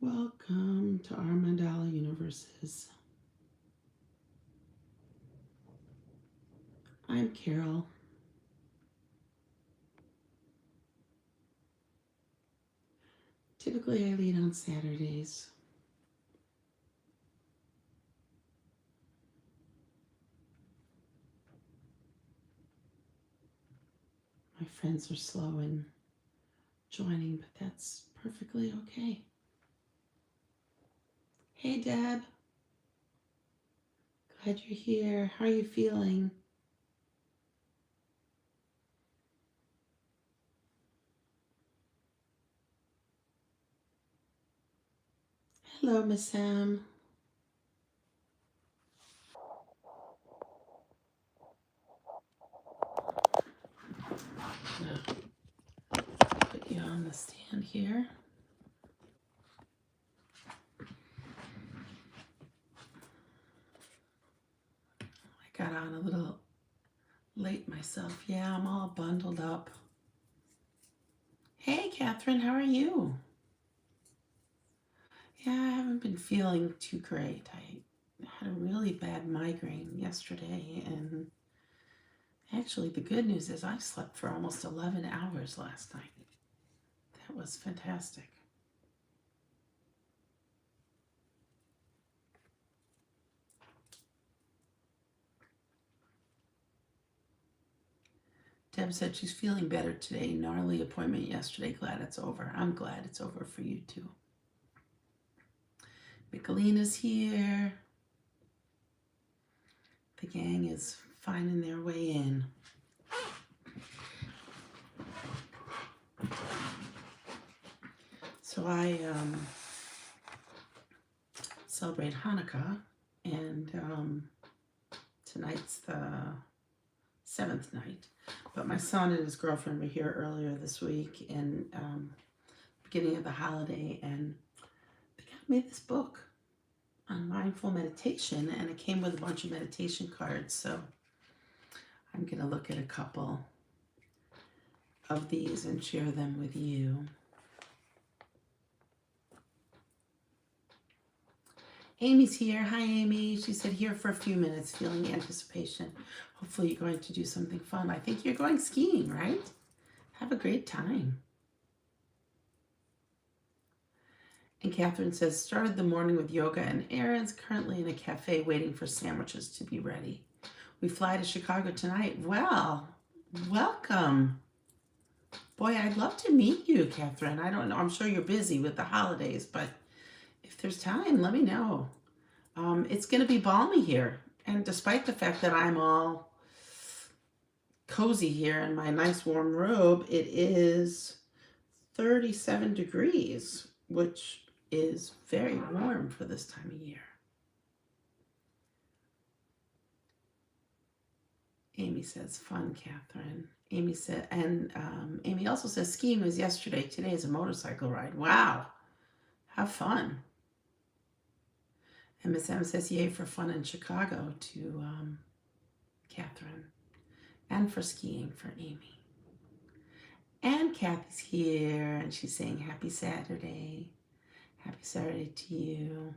Welcome to our Mandala universes. I'm Carol. Typically, I lead on Saturdays. My friends are slow in joining, but that's perfectly okay. Hey, Deb. Glad you're here. How are you feeling? Hello, Miss Sam. Put you on the stand here. I got on a little late myself. Yeah, I'm all bundled up. Hey, Catherine, how are you? Yeah, I haven't been feeling too great. I had a really bad migraine yesterday, and actually, the good news is I slept for almost 11 hours last night. That was fantastic. Deb said she's feeling better today. Gnarly appointment yesterday. Glad it's over. I'm glad it's over for you too. Michelina's here. The gang is finding their way in. So I celebrate Hanukkah, and tonight's the 7th night. But my son and his girlfriend were here earlier this week, and beginning of the holiday, and they got me this book on mindful meditation, and it came with a bunch of meditation cards. So I'm going to look at a couple of these and share them with you. Amy's here. Hi, Amy. She said, here for a few minutes, feeling anticipation. Hopefully you're going to do something fun. I think you're going skiing, right? Have a great time. And Catherine says, started the morning with yoga and errands, currently in a cafe waiting for sandwiches to be ready. We fly to Chicago tonight. Well, welcome. Boy, I'd love to meet you, Catherine. I don't know. I'm sure you're busy with the holidays, but if there's time, let me know. It's going to be balmy here. And despite the fact that I'm all cozy here in my nice warm robe, it is 37 degrees, which is very warm for this time of year. Amy says, fun, Catherine. Amy said, and Amy also says, skiing was yesterday. Today is a motorcycle ride. Wow. Have fun. And Miss M says, yay for fun in Chicago to Catherine. And for skiing for Amy. And Kathy's here, and she's saying happy Saturday. Happy Saturday to you.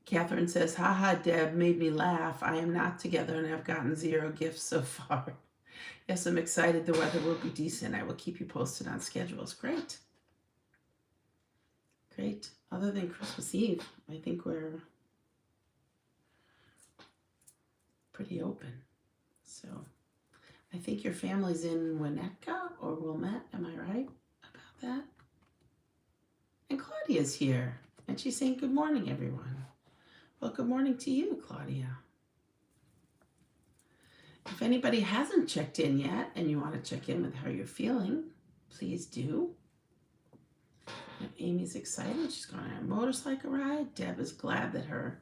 Catherine says, haha, Deb made me laugh. I am not together and I've gotten 0 gifts so far. Yes, I'm excited. The weather will be decent. I will keep you posted on schedules. Great. Great. Other than Christmas Eve, I think we're pretty open. So I think your family's in Winnetka or Wilmette. Am I right about that? And Claudia's here. And she's saying good morning, everyone. Well, good morning to you, Claudia. If anybody hasn't checked in yet and you want to check in with how you're feeling, please do. Amy's excited. She's going on a motorcycle ride. Deb is glad that her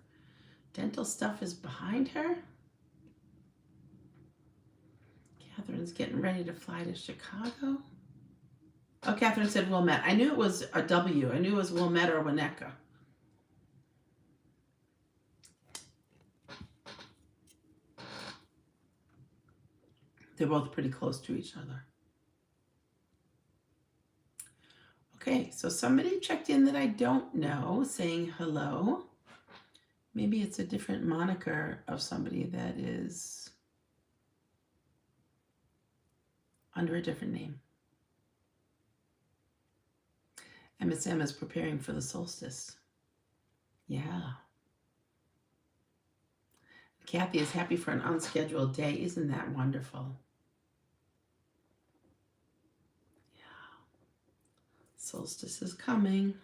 dental stuff is behind her. Catherine's getting ready to fly to Chicago. Oh, Catherine said Wilmette. I knew it was a W. I knew it was Wilmette or Winnetka. They're both pretty close to each other. Okay, so somebody checked in that I don't know, saying hello. Maybe it's a different moniker of somebody that is under a different name. MSM is preparing for the solstice. Yeah. Kathy is happy for an unscheduled day. Isn't that wonderful? Yeah. Solstice is coming.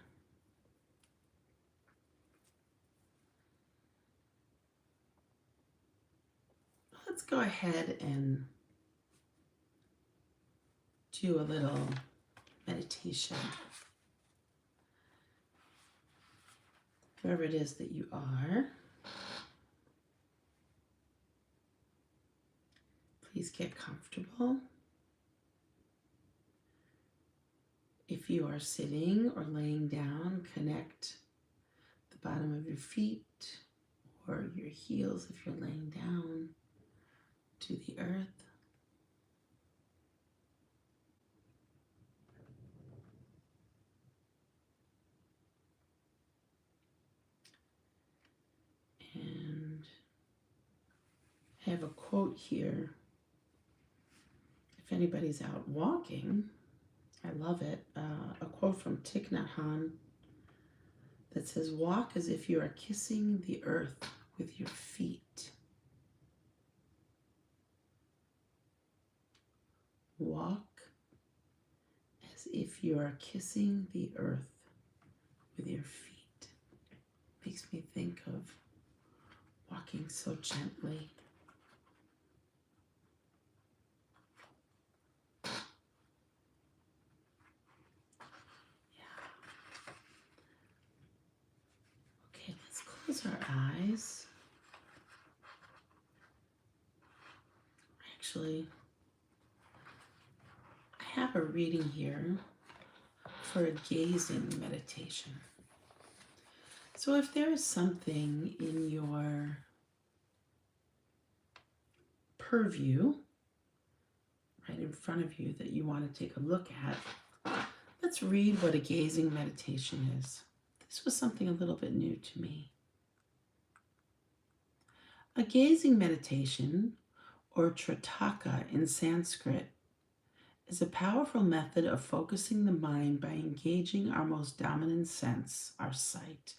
Let's go ahead and do a little meditation. Wherever it is that you are, please get comfortable. If you are sitting or laying down, connect the bottom of your feet or your heels if you're laying down to the earth. And I have a quote here. If anybody's out walking, I love it. A quote from Thich Nhat Hanh that says, "Walk as if you are kissing the earth with your feet." Walk as if you are kissing the earth with your feet. Makes me think of walking so gently. Yeah. Okay, let's close our eyes. Actually, I have a reading here for a gazing meditation. So if there is something in your purview right in front of you that you want to take a look at, let's read what a gazing meditation is. This was something a little bit new to me. A gazing meditation, or tritaka in Sanskrit, is a powerful method of focusing the mind by engaging our most dominant sense, our sight.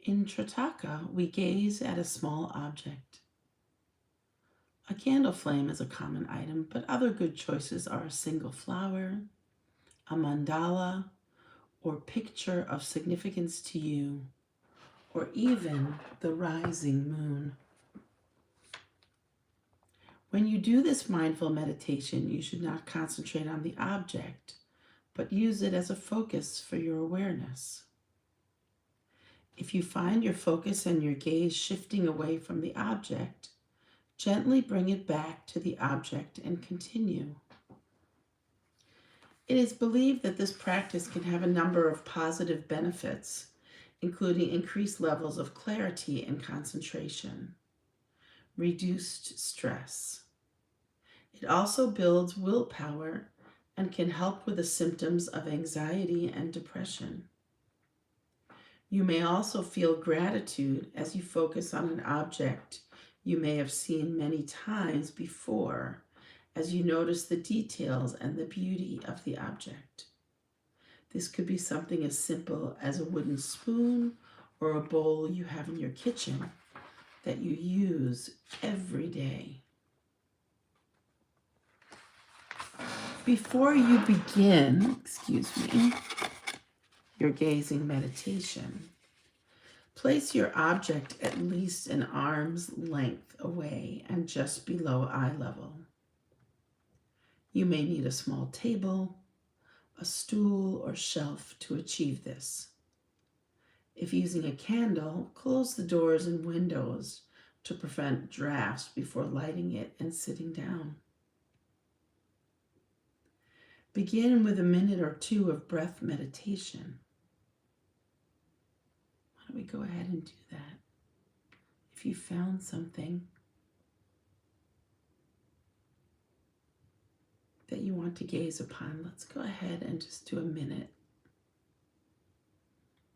In tritaka, we gaze at a small object. A candle flame is a common item, but other good choices are a single flower, a mandala, or picture of significance to you, or even the rising moon. When you do this mindful meditation, you should not concentrate on the object, but use it as a focus for your awareness. If you find your focus and your gaze shifting away from the object, gently bring it back to the object and continue. It is believed that this practice can have a number of positive benefits, including increased levels of clarity and concentration, reduced stress. It also builds willpower and can help with the symptoms of anxiety and depression. You may also feel gratitude as you focus on an object you may have seen many times before, as you notice the details and the beauty of the object. This could be something as simple as a wooden spoon or a bowl you have in your kitchen that you use every day. Before you begin, your gazing meditation, place your object at least an arm's length away and just below eye level. You may need a small table, a stool, or shelf to achieve this. If using a candle, close the doors and windows to prevent drafts before lighting it and sitting down. Begin with a minute or two of breath meditation. Why don't we go ahead and do that? If you found something that you want want to gaze upon, let's go ahead and just do a minute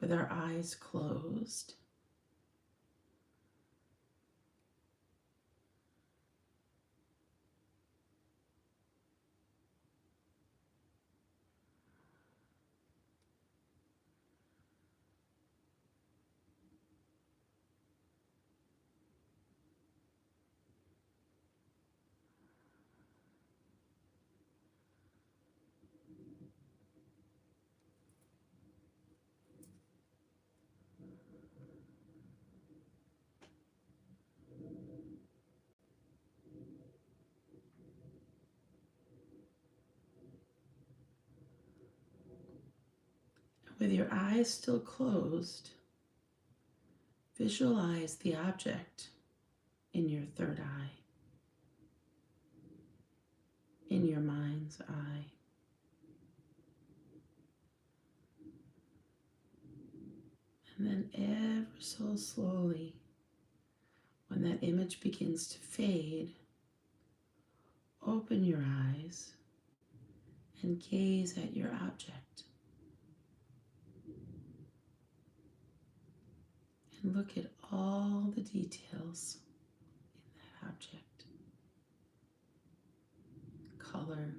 with our eyes closed. With your eyes still closed, visualize the object in your third eye, in your mind's eye. And then ever so slowly, when that image begins to fade, open your eyes and gaze at your object. And look at all the details in that object. Color,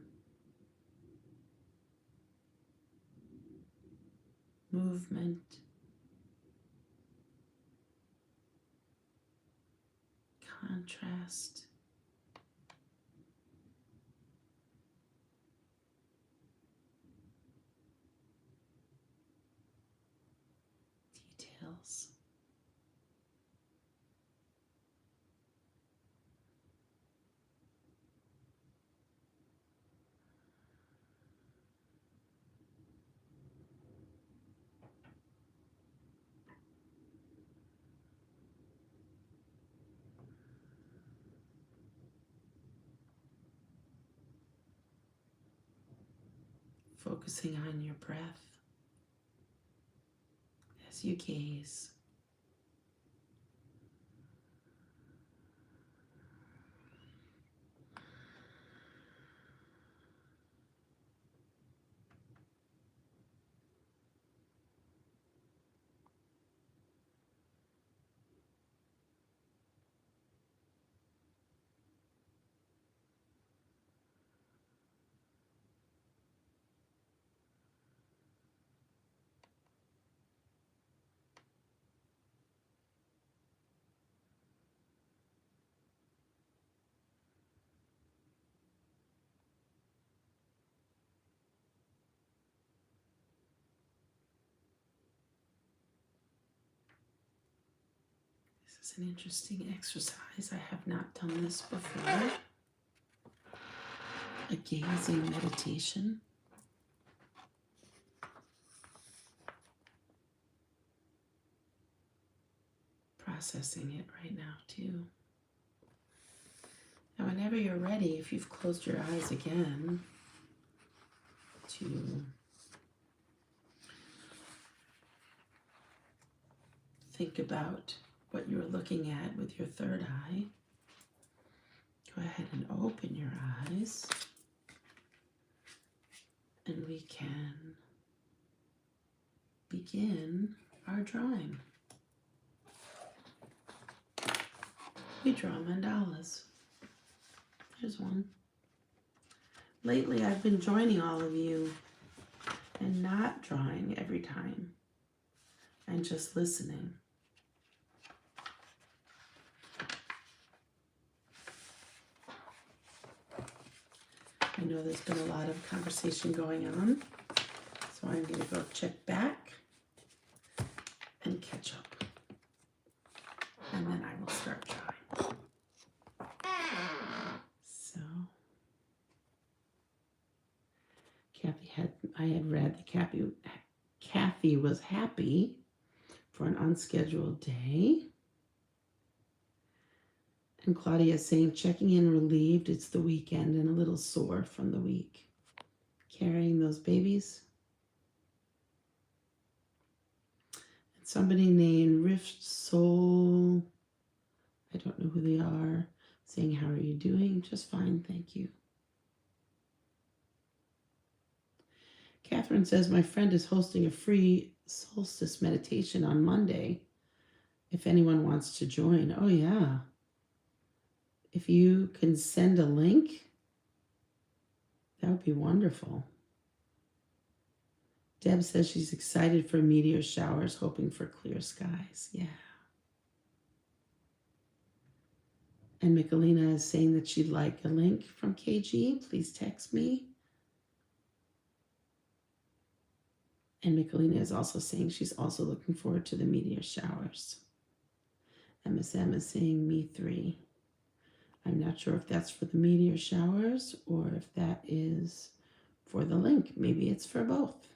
movement, contrast, details. Focusing on your breath as you gaze. This is an interesting exercise. I have not done this before. A gazing meditation. Processing it right now too. Now whenever you're ready, if you've closed your eyes again, to think about what you're looking at with your third eye, go ahead and open your eyes, and we can begin our drawing. We draw mandalas. There's one. Lately, I've been joining all of you and not drawing every time and just listening. I know there's been a lot of conversation going on, so I'm going to go check back and catch up. And then I will start drawing. So, I had read that Kathy was happy for an unscheduled day. And Claudia is saying, checking in relieved, it's the weekend and a little sore from the week. Carrying those babies. And somebody named Rift Soul, I don't know who they are, saying, how are you doing? Just fine, thank you. Catherine says, my friend is hosting a free solstice meditation on Monday. If anyone wants to join. Oh, yeah. If you can send a link, that would be wonderful. Deb says she's excited for meteor showers, hoping for clear skies. Yeah. And Michelina is saying that she'd like a link from KG. Please text me. And Michelina is also saying she's also looking forward to the meteor showers. MSM is saying me 3. I'm not sure if that's for the meteor showers or if that is for the link. Maybe it's for both.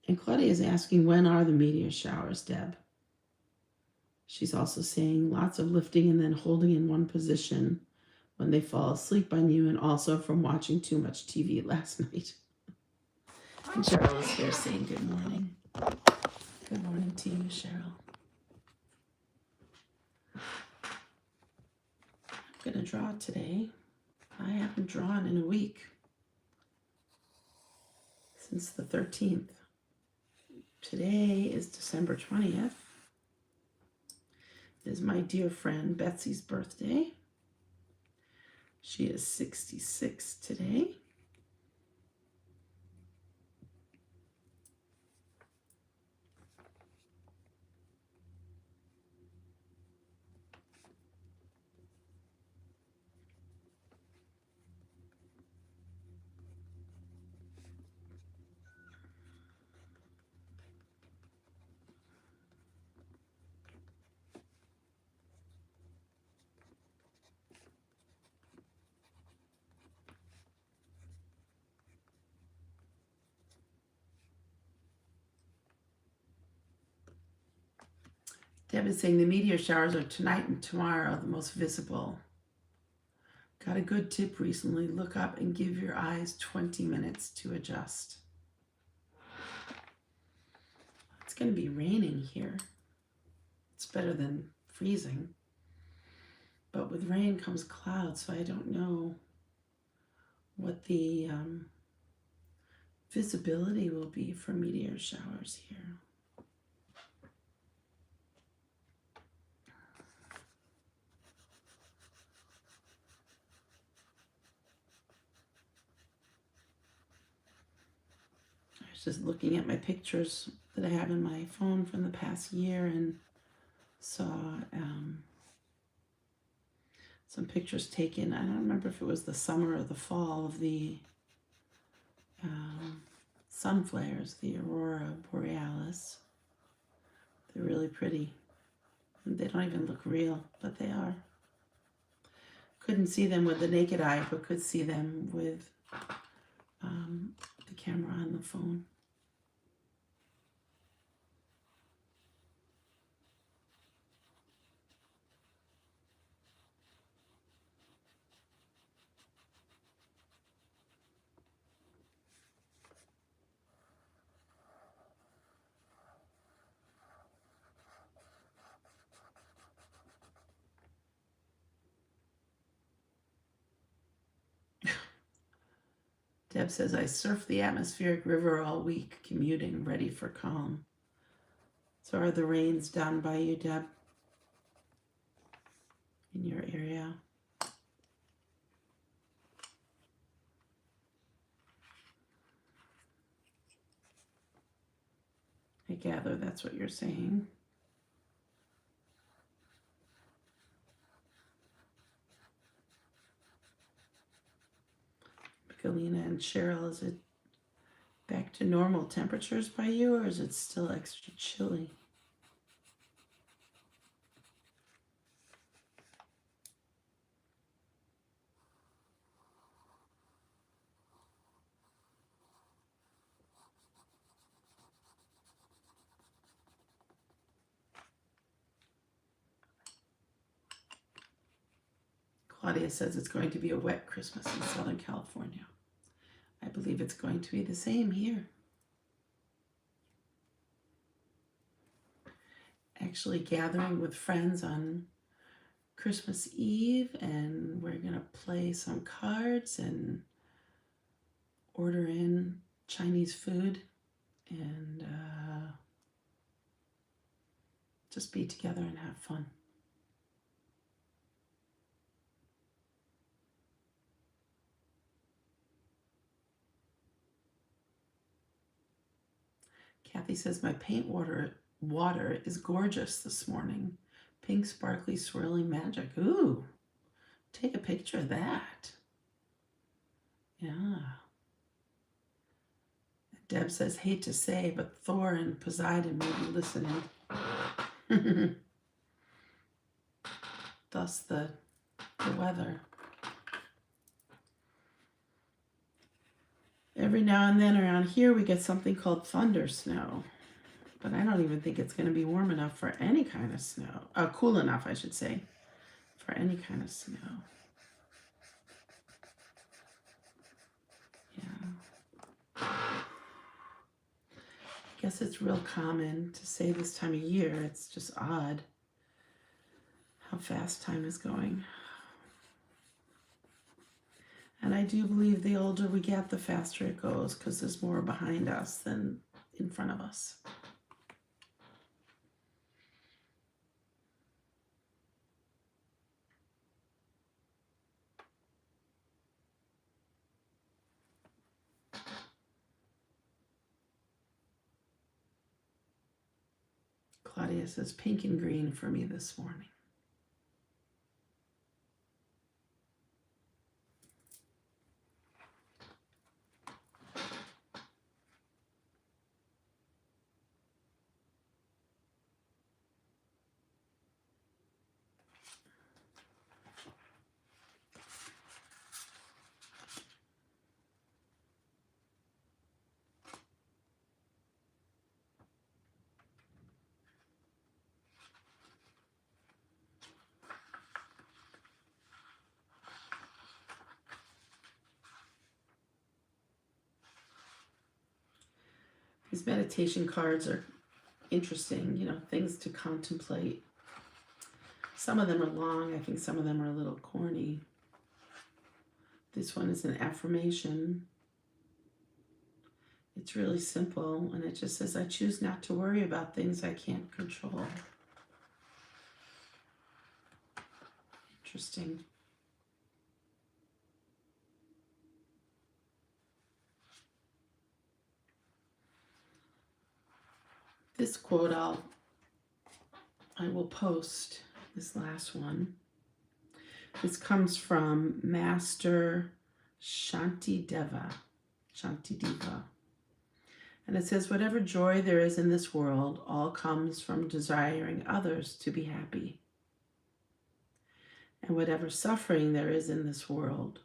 And Claudia is asking, when are the meteor showers, Deb? She's also saying lots of lifting and then holding in one position when they fall asleep on you, and also from watching too much TV last night. And Cheryl is here saying good morning. Good morning to you, Cheryl. I'm going to draw today. I haven't drawn in a week. Since the 13th. Today is December 20th. It is my dear friend Betsy's birthday. She is 66 today. Deb is saying the meteor showers are tonight and tomorrow, the most visible. Got a good tip recently. Look up and give your eyes 20 minutes to adjust. It's going to be raining here. It's better than freezing. But with rain comes clouds, so I don't know what the visibility will be for meteor showers here. I was just looking at my pictures that I have in my phone from the past year and saw some pictures taken. I don't remember if it was the summer or the fall of the sun flares, the aurora borealis. They're really pretty. They don't even look real, but they are. Couldn't see them with the naked eye, but could see them with the camera on the phone. Deb says, I surfed the atmospheric river all week, commuting, ready for calm. So are the rains down by you, Deb? In your area? I gather that's what you're saying. Galena and Cheryl, is it back to normal temperatures by you, or is it still extra chilly? Claudia says it's going to be a wet Christmas in Southern California. I believe it's going to be the same here. Actually gathering with friends on Christmas Eve, and we're going to play some cards and order in Chinese food and just be together and have fun. Kathy says, my paint water is gorgeous this morning. Pink, sparkly, swirling magic. Ooh, take a picture of that. Yeah. Deb says, hate to say, but Thor and Poseidon may be listening. Thus the weather. Every now and then around here we get something called thunder snow. But I don't even think it's going to be warm enough for any kind of snow. Cool enough, I should say, for any kind of snow. Yeah. I guess it's real common to say this time of year. It's just odd how fast time is going. And I do believe the older we get, the faster it goes, because there's more behind us than in front of us. Claudia says pink and green for me this morning. These meditation cards are interesting, things to contemplate. Some of them are long. I think some of them are a little corny. This one is an affirmation. It's really simple, and it just says, I choose not to worry about things I can't control. Interesting. This quote I will post, this last one. This comes from Master Shantideva. And it says, whatever joy there is in this world, all comes from desiring others to be happy. And whatever suffering there is in this world,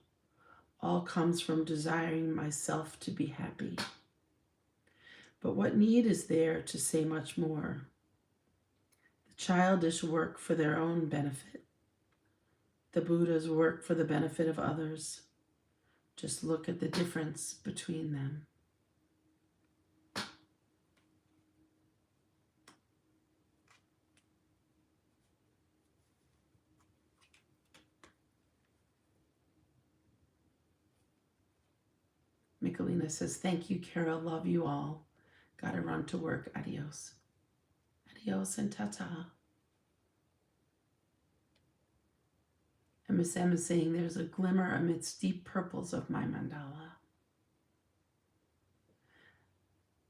all comes from desiring myself to be happy. But what need is there to say much more? The childish work for their own benefit. The Buddhas work for the benefit of others. Just look at the difference between them. Michelina says, thank you, Carol. Love you all. Gotta run to work. Adios. Adios and ta-ta. And Miss M is saying, there's a glimmer amidst deep purples of my mandala.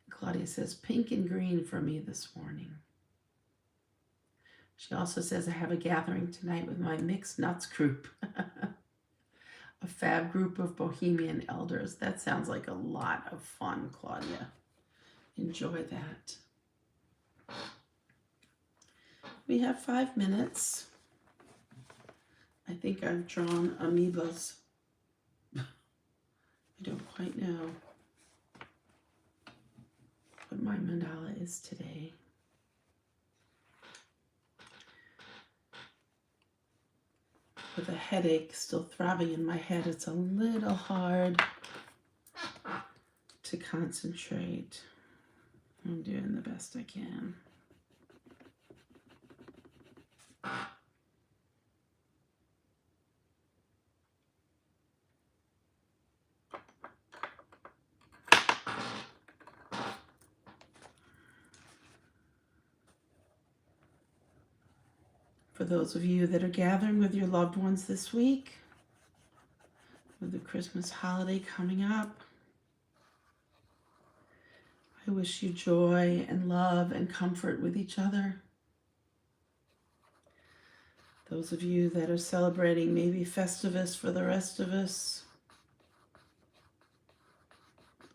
Claudia says, pink and green for me this morning. She also says, I have a gathering tonight with my mixed nuts group. A fab group of bohemian elders. That sounds like a lot of fun, Claudia. Enjoy that. We have 5 minutes. I think I've drawn amoebas. I don't quite know what my mandala is today. With a headache still throbbing in my head, it's a little hard to concentrate. I'm doing the best I can. For those of you that are gathering with your loved ones this week, with the Christmas holiday coming up, I wish you joy and love and comfort with each other. Those of you that are celebrating maybe Festivus for the rest of us,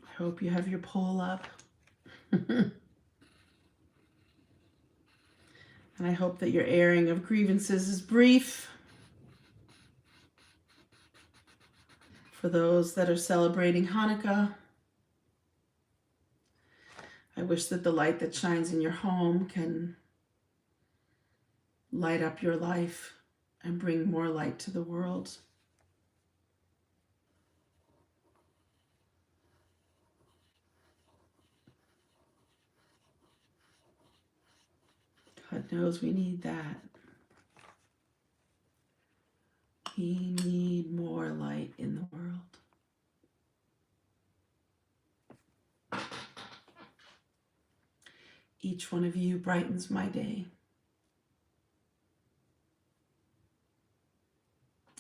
I hope you have your poll up. And I hope that your airing of grievances is brief. For those that are celebrating Hanukkah, I wish that the light that shines in your home can light up your life and bring more light to the world. God knows we need that. We need more light in the world. Each one of you brightens my day.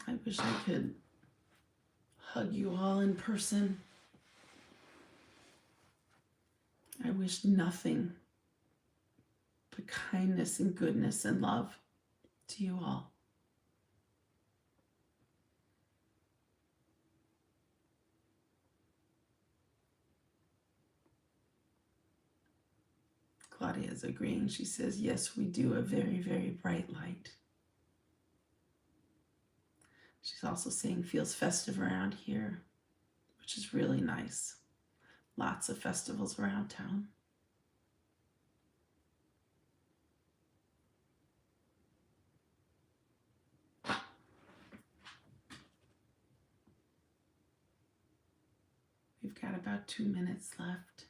I wish I could hug you all in person. I wish nothing but kindness and goodness and love to you all. Claudia is agreeing. She says, yes, we do, a very, very bright light. She's also saying feels festive around here, which is really nice. Lots of festivals around town. We've got about 2 minutes left.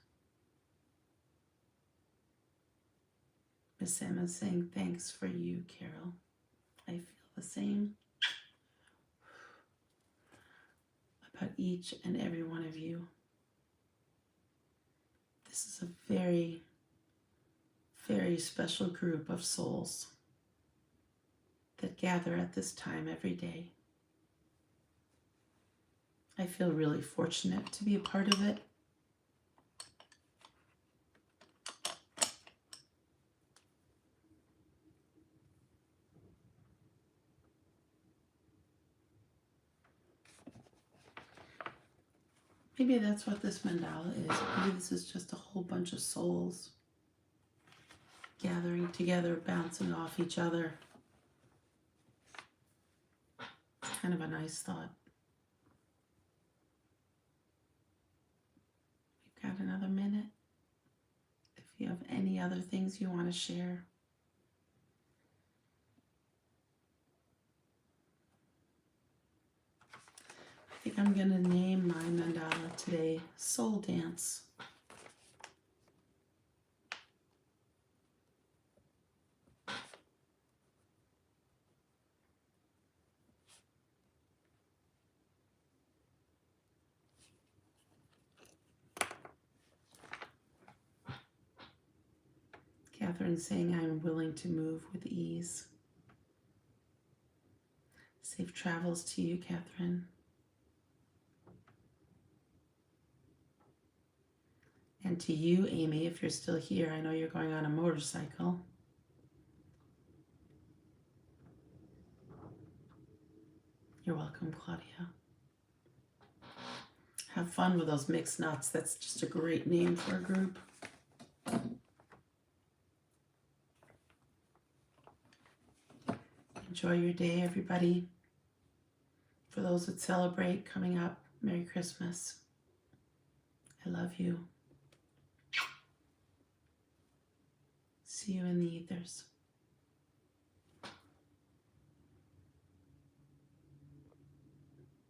Miss Emma's saying, thanks for you, Carol. I feel the same about each and every one of you. This is a very, very special group of souls that gather at this time every day. I feel really fortunate to be a part of it. Maybe that's what this mandala is. Maybe this is just a whole bunch of souls gathering together, bouncing off each other. It's kind of a nice thought. We've got another minute. If you have any other things you want to share. I think I'm going to name my mandala today Soul Dance. Catherine saying I'm willing to move with ease. Safe travels to you, Catherine. And to you, Amy, if you're still here, I know you're going on a motorcycle. You're welcome, Claudia. Have fun with those mixed nuts. That's just a great name for a group. Enjoy your day, everybody. For those that celebrate coming up, Merry Christmas. I love you. See you in the ethers.